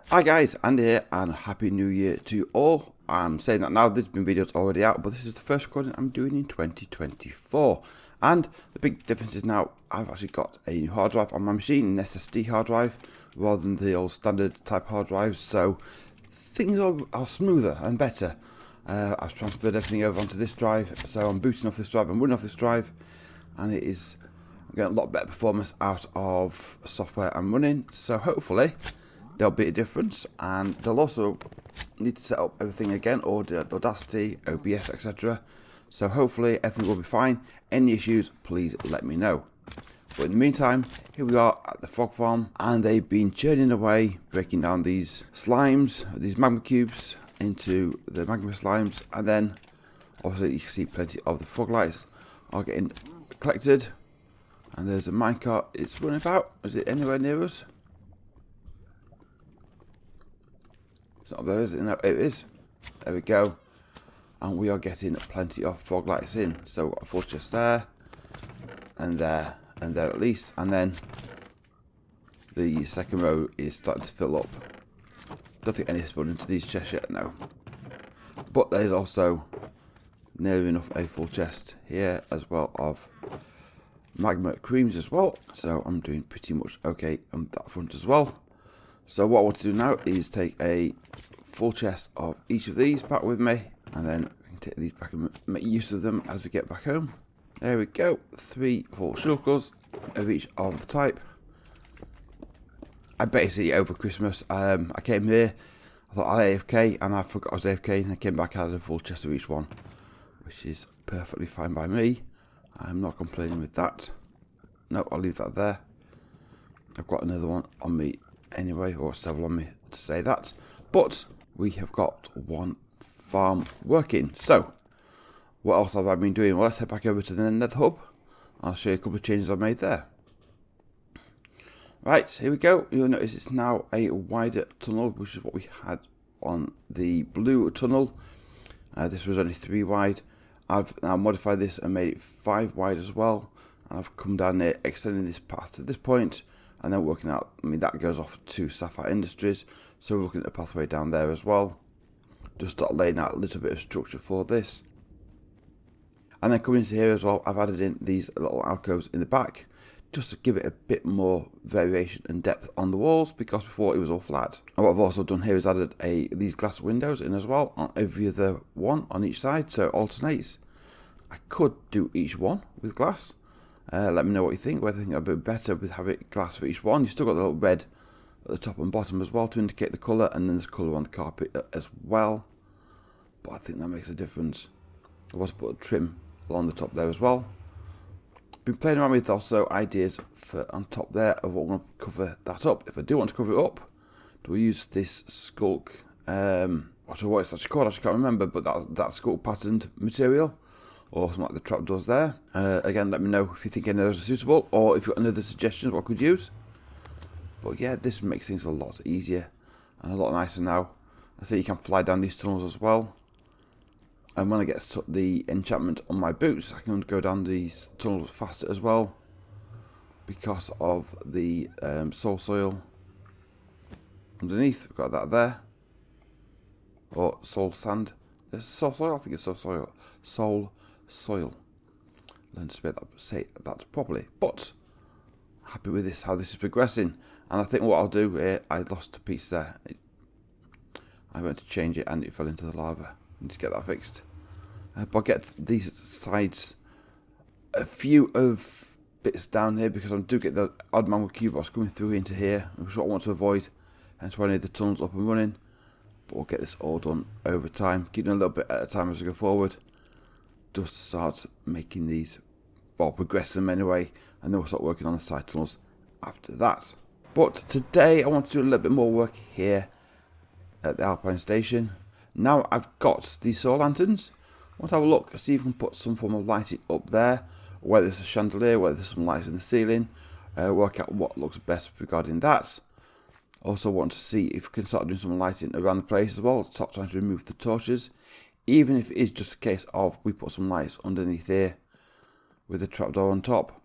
Hi guys, Andy here and Happy New Year to you all. I'm saying that now, there's been videos already out, but this is the first recording I'm doing in 2024. And the big difference is now I've actually got a new hard drive on my machine, an SSD hard drive, rather than the old standard type hard drives, so things are smoother and better. I've transferred everything over onto this drive, so I'm booting off this drive and running off this drive, and I'm getting a lot better performance out of software I'm running, so hopefully there'll be a difference. And they'll also need to set up everything again, Audacity, OBS, etc. So hopefully everything will be fine. Any issues, please let me know. But in the meantime, here we are at the frog farm, and they've been churning away, breaking down these slimes, these magma cubes, into the magma slimes, and then obviously you can see plenty of the Froglights are getting collected. And there's a minecart, it's running about. Is it anywhere near us? It's not there, is it? No, it is. There we go. And we are getting plenty of Froglights in. So a full chest there, and there, and there at least. And then the second row is starting to fill up. Don't think any spawned into these chests yet, no. But there's also nearly enough a full chest here, as well of magma creams as well. So I'm doing pretty much okay on that front as well. So what I want to do now is take a full chest of each of these back with me, and then we can take these back and make use of them as we get back home. There we go, 3 full shulkers of each of the type. I basically, over Christmas, I came here, I thought I was AFK, and I forgot I was AFK, and I came back, I had a full chest of each one, which is perfectly fine by me. I'm not complaining with that. No, I'll leave that there. I've got another one on me anyway, or several on me to say that. But we have got one farm working. So what else have I been doing? Well, let's head back over to the Nether Hub. I'll show you a couple of changes I've made there. Right, here we go. You'll notice it's now a wider tunnel, which is what we had on the blue tunnel. This was only 3 wide. I've now modified this and made it 5 wide as well. And I've come down here, extending this path to this point, and then working out, I mean, that goes off to Sapphire Industries, so we're looking at a pathway down there as well. Just start laying out a little bit of structure for this. And then coming into here as well, I've added in these little alcoves in the back, just to give it a bit more variation and depth on the walls, because before it was all flat. And what I've also done here is added these glass windows in as well, on every other one on each side, so it alternates. I could do each one with glass. Let me know what you think, whether you think it'd be better with having glass for each one. You've still got the little red at the top and bottom as well to indicate the colour, and then there's colour on the carpet as well. But I think that makes a difference. I've also put a trim along the top there as well. Been playing around with also ideas for on top there of what we're going to cover that up. If I do want to cover it up, do we use this skulk? What it's actually called, I can't remember, but that skulk patterned material, or something like the trapdoors there. Again, let me know if you think any of those are suitable, or if you've got any other suggestions what I could use. But yeah, this makes things a lot easier and a lot nicer now. I think you can fly down these tunnels as well. And when I get the enchantment on my boots, I can go down these tunnels faster as well, because of the soul soil underneath. We've got that there, or soul sand. There's soul soil. I think it's soul soil. Soul soil. Learn to say that properly. But happy with this, how this is progressing. And I think what I'll do here, I lost a piece there. I went to change it and it fell into the lava. I need to get that fixed. But I'll get these sides, a few of bits down here, because I do get the odd man with cubos coming through into here, which is what I want to avoid. Hence why I need the tunnels up and running. But we'll get this all done over time, keeping a little bit at a time as we go forward. Just start making these, well, progress them anyway, and then we'll start working on the side tunnels after that. But today I want to do a little bit more work here at the Alpine Station. Now I've got these solar lanterns, I want to have a look, see if we can put some form of lighting up there, whether it's a chandelier, whether there's some lights in the ceiling, work out what looks best regarding that. Also want to see if we can start doing some lighting around the place as well, start trying to remove the torches, even if it is just a case of we put some lights underneath here with the trapdoor on top.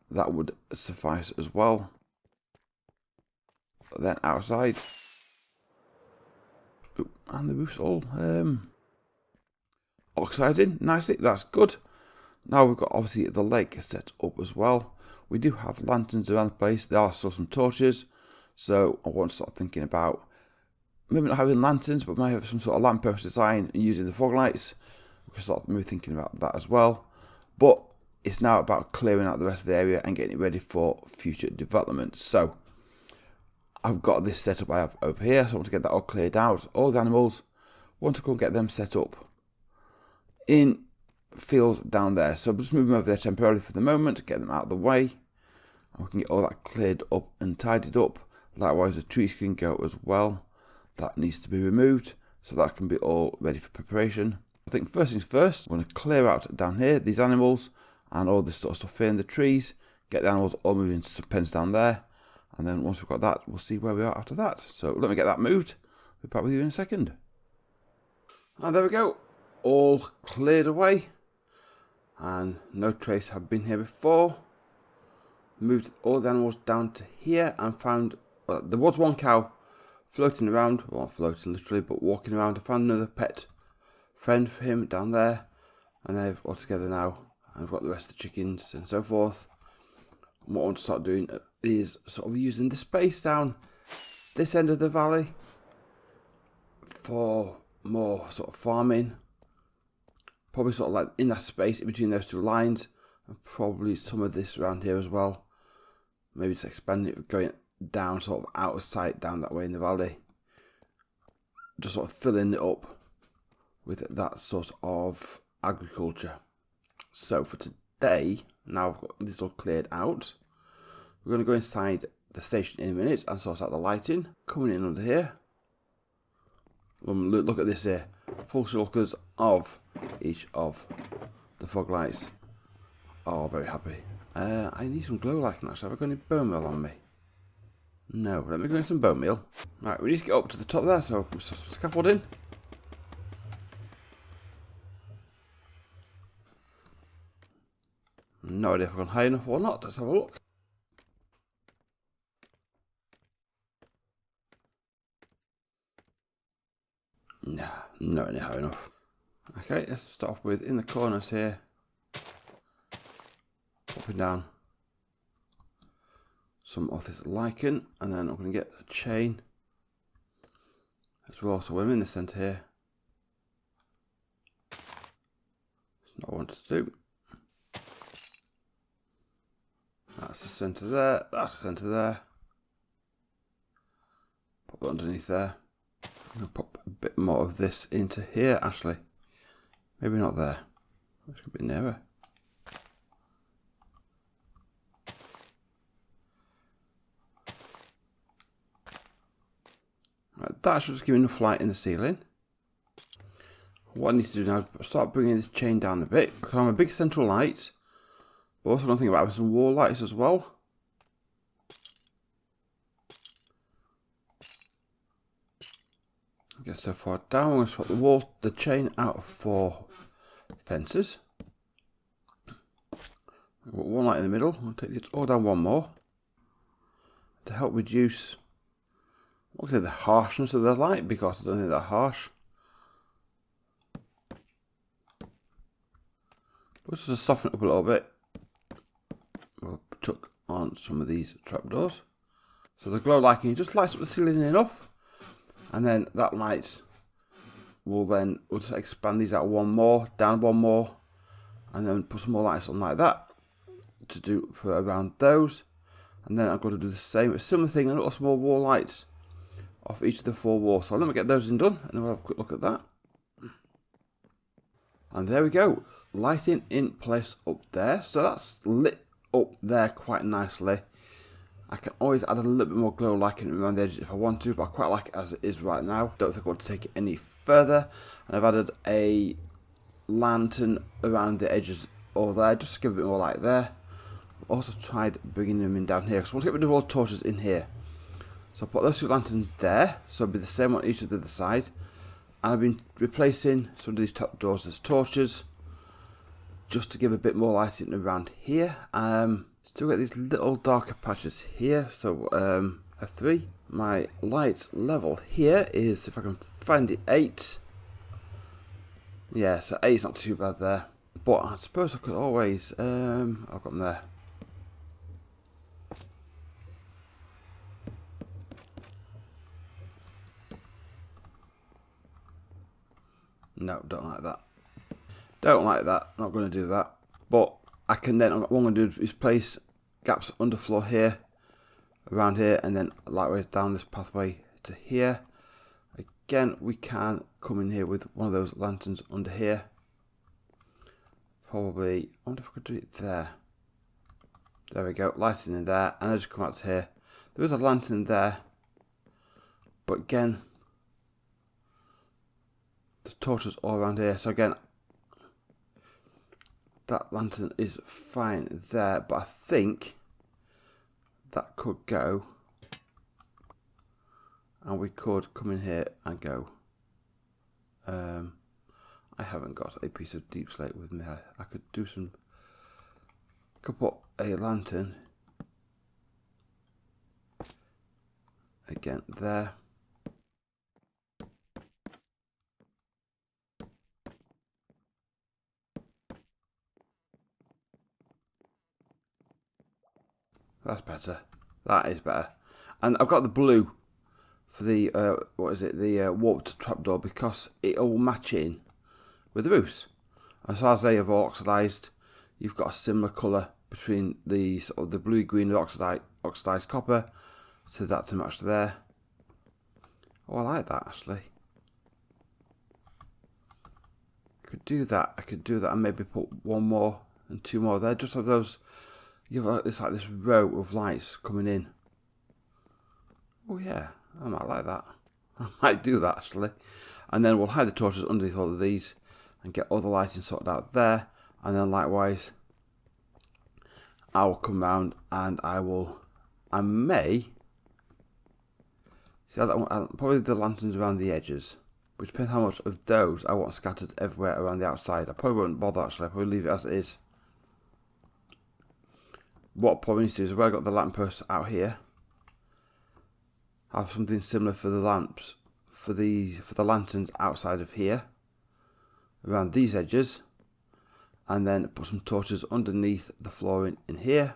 That would suffice as well. But then outside, And the roof's all oxiding nicely. That's good. Now we've got obviously the lake set up as well. We do have lanterns around the place. There are still some torches. So I want to start thinking about maybe not having lanterns, but might have some sort of lamppost design and using the Froglights. We can start maybe thinking about that as well. But it's now about clearing out the rest of the area and getting it ready for future development. So I've got this set up I have over here, so I want to get that all cleared out. All the animals, I want to go and get them set up in fields down there. So I'm just moving over there temporarily for the moment, get them out of the way. And we can get all that cleared up and tidied up. Likewise, the trees can go as well. That needs to be removed, so that can be all ready for preparation. I think first things first, I'm going to clear out down here these animals and all this sort of stuff here in the trees. Get the animals all moved into some pens down there. And then once we've got that, we'll see where we are after that. So let me get that moved. We'll be back with you in a second. And there we go. All cleared away. And no trace had been here before. Moved all the animals down to here and found, well, there was one cow floating around. Well, not floating literally, but walking around. I found another pet friend for him down there. And they're all together now. And I've got the rest of the chickens and so forth. And what I want to start doing is sort of using the space down this end of the valley for more sort of farming. Probably sort of like in that space in between those two lines, and probably some of this around here as well. Maybe just expanding it, going down sort of out of sight down that way in the valley. Just sort of filling it up with that sort of agriculture. So for today, now I've got this all cleared out, we're going to go inside the station in a minute and sort out the lighting. Coming in under here. Look at this here. Full circles of each of the fog lights. Oh, very happy. I need some glow lighting actually. Have I got any bone meal on me? No, let me go get some bone meal. Right, we need to get up to the top there, so some scaffolding. No idea if I've gone high enough or not. Let's have a look. Nah, not any high enough. Okay, let's start off with in the corners here. Popping down some of this lichen, and then I'm going to get a chain as well. So I'm in the centre here. That's not what I want to do. That's the centre there, that's the centre there. Pop it underneath there. I'm going to pop a bit more of this into here actually. Maybe not there. It's a bit nearer. Right, that should just give enough light in the ceiling. What I need to do now is start bringing this chain down a bit, because I'm a big central light. But also don't think about having some wall lights as well. Get so far down, I'm going to swap the chain out for fences. I've got one light in the middle. I'll take it all down one more to help reduce, what can I say, the harshness of the light, because I don't think they're harsh. But just to soften it up a little bit, we'll chuck on some of these trapdoors. So the glow lighting just lights up the ceiling enough. And then that light we'll just expand these out one more, down one more, and then put some more lights on like that to do for around those. And then I'm going to do the same, a similar thing, and a little small wall lights off each of the four walls. So let me get those done, and then we'll have a quick look at that. And there we go, lighting in place up there. So that's lit up there quite nicely. I can always add a little bit more glow lighting around the edges if I want to, but I quite like it as it is right now. Don't think I want to take it any further. And I've added a lantern around the edges all there, just to give a bit more light there. Also tried bringing them in down here, because I want to get rid of all the torches in here. So I put those two lanterns there, so it'll be the same on each of the other side. And I've been replacing some of these top doors as torches, just to give a bit more lighting around here. Still get these little darker patches here, so I have 3. my light level here is, if I can find it, 8. Yeah, so 8's not too bad there. But I suppose I could always, I've got them there. No, don't like that. Don't like that, not going to do that. But I can then, what I'm going to do is place gaps underfloor here, around here, and then lightways down this pathway to here. Again, we can come in here with one of those lanterns under here. Probably, I wonder if I could do it there. There we go, lighting in there, and I just come out to here. There is a lantern there, but again, the torches all around here. So again, that lantern is fine there, but I think that could go, and we could come in here and go. I haven't got a piece of deep slate with me. I could do some. Could put a lantern again there. That's better. That is better. And I've got the blue for the what is it? The warped trapdoor, because it will match in with the roofs. As far as they have oxidized, you've got a similar colour between the sort of the blue green oxidized copper to that to match there. Oh, I like that actually. I could do that. I could do that and maybe put one more and two more there. Just have those. You have it's like this row of lights coming in. Oh yeah, I might like that. I might do that actually. And then we'll hide the torches underneath all of these and get all the lighting sorted out there. And then likewise, I will come round and I may see probably the lanterns around the edges, which depends how much of those I want scattered everywhere around the outside. I probably won't bother actually. I'll probably leave it as it is. What I probably need to do is, where I got the lampposts out here, have something similar for the lamps, for the lanterns outside of here, around these edges, and then put some torches underneath the flooring in here.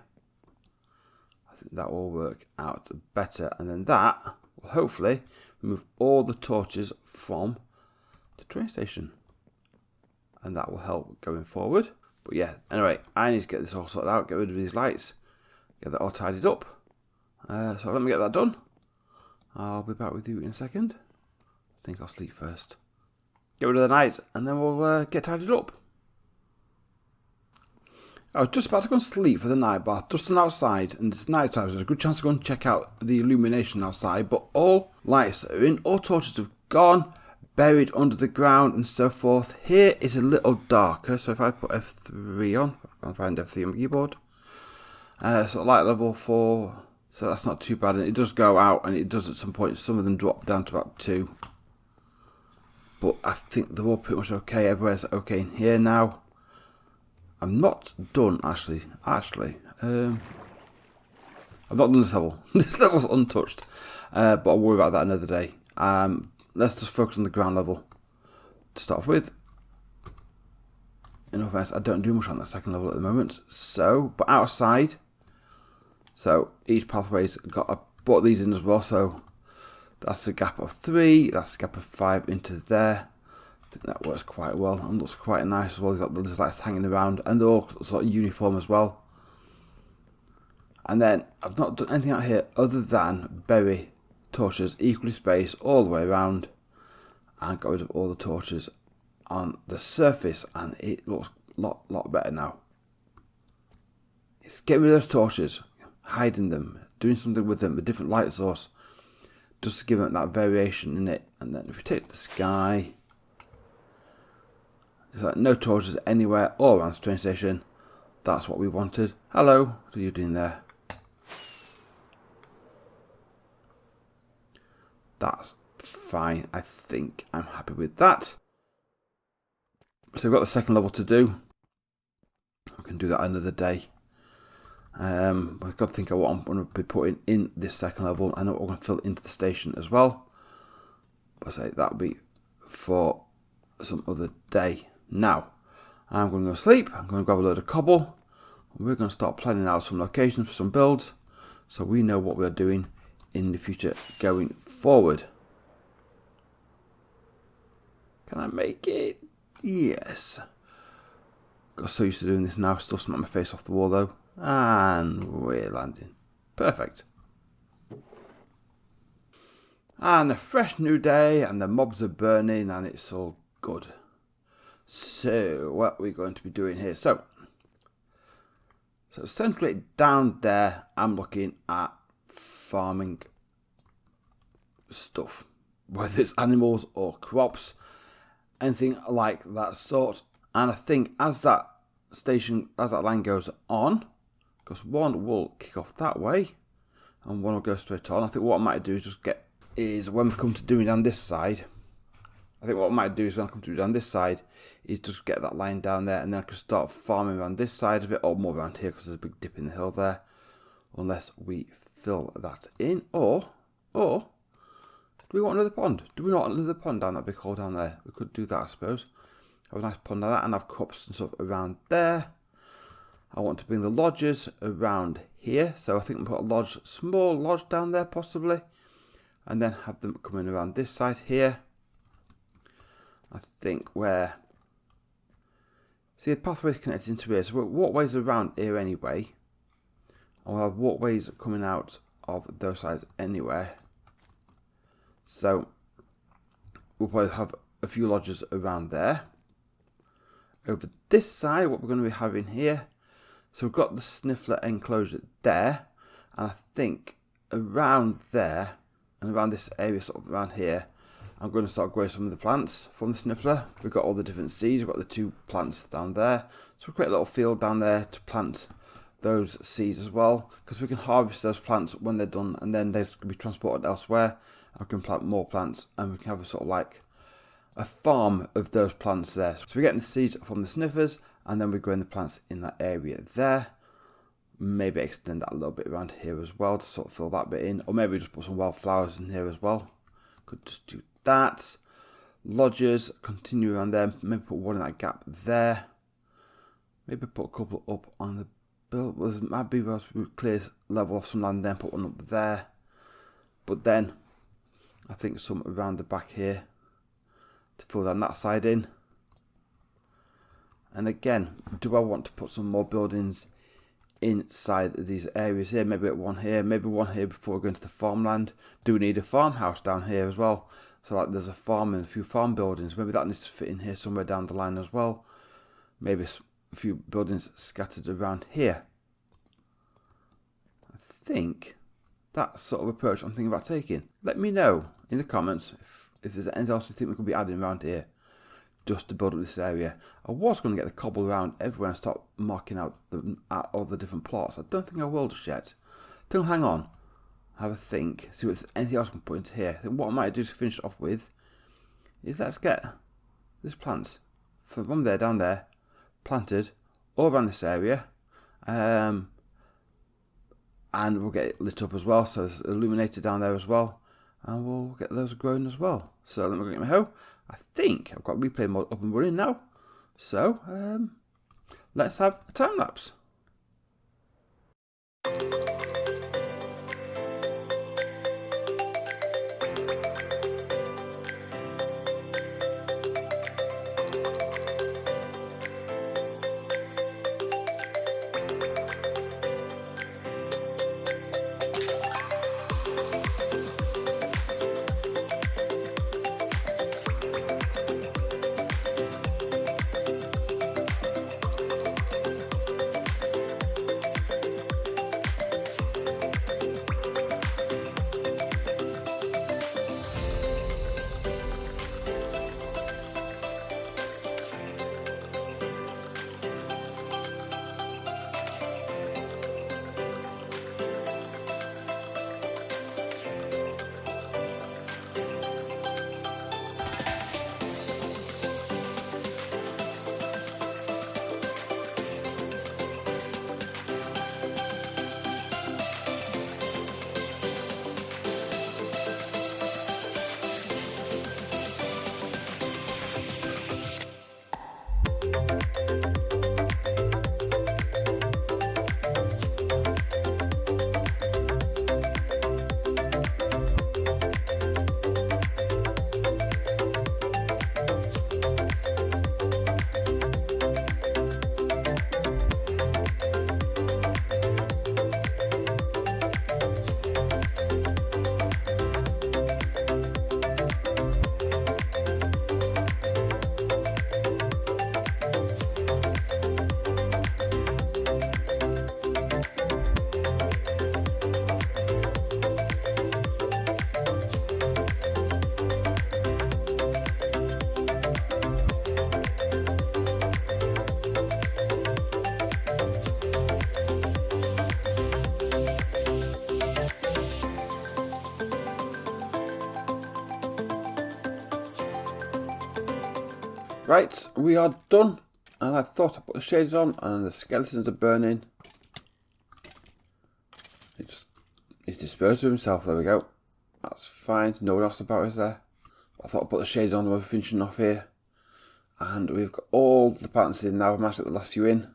I think that will work out better, and then that will hopefully remove all the torches from the train station, and that will help going forward. But yeah, anyway, I need to get this all sorted out, get rid of these lights, get that all tidied up. So let me get that done. I'll be back with you in a second. I think I'll sleep first. Get rid of the night, and then we'll get tidied up. I was just about to go and sleep for the night bath, just on outside, and it's night time, so there's a good chance to go and check out the illumination outside, but all lights are in, all torches have gone, buried under the ground and so forth. Here is a little darker, so if I put F3 on, I'll find F3 on my keyboard. So light level 4, so that's not too bad, and it does go out, and it does at some point, some of them drop down to about 2. But I think they're all pretty much okay, everywhere's okay in here now. I'm not done actually. I've not done this level. This level's untouched, but I'll worry about that another day. Let's just focus on the ground level to start off with. In all fairness, I don't do much on that second level at the moment. So, but outside, so each pathway's got, I brought these in as well. So that's a gap of 3. That's a gap of 5 into there. I think that works quite well and looks quite nice as well. You've got the lights hanging around, and they're all sort of uniform as well. And then I've not done anything out here other than bury torches equally spaced all the way around, and got rid of all the torches on the surface, and it looks a lot better now. It's getting rid of those torches, hiding them, doing something with them, a different light source, just to give it that variation in it. And then if we take the sky, there's like no torches anywhere all around the train station. That's what we wanted. Hello, what are you doing there? That's fine. I think I'm happy with that. So we've got the second level to do. I can do that another day. I've got to think of what I'm going to be putting in this second level. I know what we're going to fill into the station as well. But I say that'll be for some other day. Now, I'm going to go to sleep. I'm going to grab a load of cobble. And we're going to start planning out some locations for some builds, so we know what we're doing in the future going forward. Can I make it? Yes. Got so used to doing this now. Still smack my face off the wall though. And we're landing. Perfect. And a fresh new day, and the mobs are burning, and it's all good. So, what are we going to be doing here? So essentially down there, I'm looking at farming stuff. Whether it's animals or crops, anything like that sort. And I think as that line goes on, because one will kick off that way, and one will go straight on. I think what I might do is when we come to doing down this side, is just get that line down there, and then I can start farming around this side of it, or more around here, because there's a big dip in the hill there. Unless we fill that in, or do we want another pond? Do we want another pond down that big hole down there? We could do that, I suppose. Have a nice pond like that, and have crops and stuff around there. I want to bring the lodges around here, so I think we'll put a small lodge down there possibly, and then have them coming around this side here. I think see, the pathway's connected into here, so we'll walkways around here anyway, and we'll have walkways coming out of those sides anyway. So we'll probably have a few lodges around there. Over this side, what we're going to be having here, so we've got the sniffer enclosure there, and I think around there and around this area, sort of around here, I'm going to start growing some of the plants from the sniffer. We've got all the different seeds. We've got the 2 plants down there, so we'll create a little field down there to plant those seeds as well, because we can harvest those plants when they're done, and then they can be transported elsewhere. I can plant more plants, and we can have a sort of like a farm of those plants there. So we're getting the seeds from the sniffers, and then we're growing the plants in that area there. Maybe extend that a little bit around here as well to sort of fill that bit in, or maybe just put some wildflowers in here as well. Could just do that. Lodges continue around there. Maybe put one in that gap there. Maybe put a couple up on the build. Might be able to clear level off some land, then put one up there. But then I think some around the back here to fill down that side in. And again, do I want to put some more buildings inside these areas here? Maybe one here before we go into the farmland. Do we need a farmhouse down here as well? So like there's a farm and a few farm buildings. Maybe that needs to fit in here somewhere down the line as well. Maybe a few buildings scattered around here. I think that's sort of approach I'm thinking about taking. Let me know in the comments if there's anything else you think we could be adding around here, just to build up this area. I was going to get the cobble around everywhere and start marking out all the different plots. I don't think I will just yet. Don't hang on. Have a think. See if there's anything else I can put into here. Then what I might do to finish off with is let's get this plants from there down there planted all around this area. And we'll get it lit up as well. So it's illuminated down there as well. And we'll get those growing as well. So let me go get my hoe. I think I've got replay mode up and running now. So let's have a time lapse. Right, we are done. And I thought I put the shades on and the skeletons are burning. He's disposed of himself, there we go. That's fine, no one else about us there. I thought I'd put the shades on when we're finishing off here. And we've got all the plants in now. I've managed to get the last few in.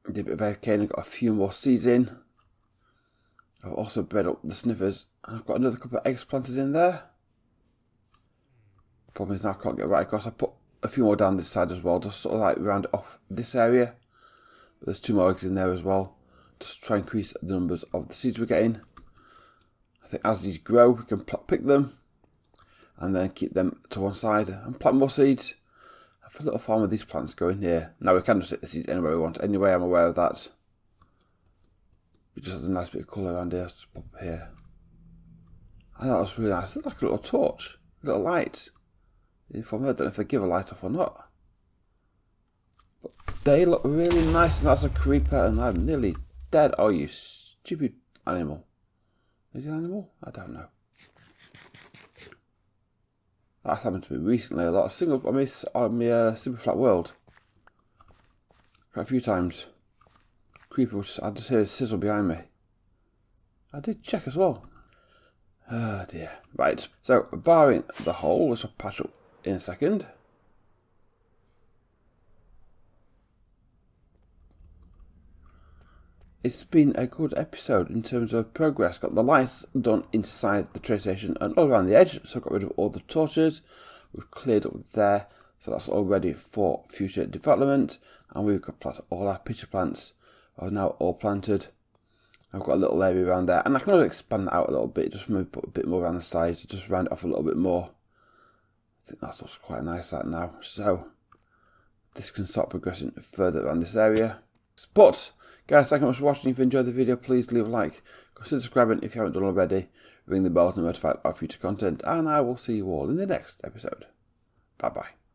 Did a bit of arcane and got a few more seeds in. I've also bred up the sniffers. And I've got another couple of eggs planted in there. Problem is now I can't get right across. I put a few more down this side as well, just sort of like round it off this area. But there's 2 more eggs in there as well. Just try and increase the numbers of the seeds we're getting. I think as these grow, we can pick them and then keep them to one side and plant more seeds. I have a little farm with these plants going here. Now we can just stick the seeds anywhere we want. Anyway, I'm aware of that. It just has a nice bit of colour around here. Just pop here. I thought that was really nice. It looked like a little torch, a little light. I don't know if they give a light off or not. But they look really nice, and that's a creeper, and I'm nearly dead. Oh, you stupid animal. Is he an animal? I don't know. That's happened to me recently a lot. On my Super Flat World. Quite a few times. Creeper, I just hear a sizzle behind me. I did check as well. Oh dear. Right, so barring the hole, which I'll patch up in a second. It's been a good episode in terms of progress. Got the lights done inside the train station and all around the edge, so got rid of all the torches. We've cleared up there, so that's all ready for future development. And we've got planted all our pitcher plants are now all planted. I've got a little area around there, and I can always expand that out a little bit, just maybe put a bit more around the sides, just round it off a little bit more. I think that looks quite nice that now. So this can start progressing further around this area. But guys, thank you much for watching. If you enjoyed the video, please leave a like, consider subscribing if you haven't done already, ring the bell to be notified of future content, and I will see you all in the next episode. Bye bye.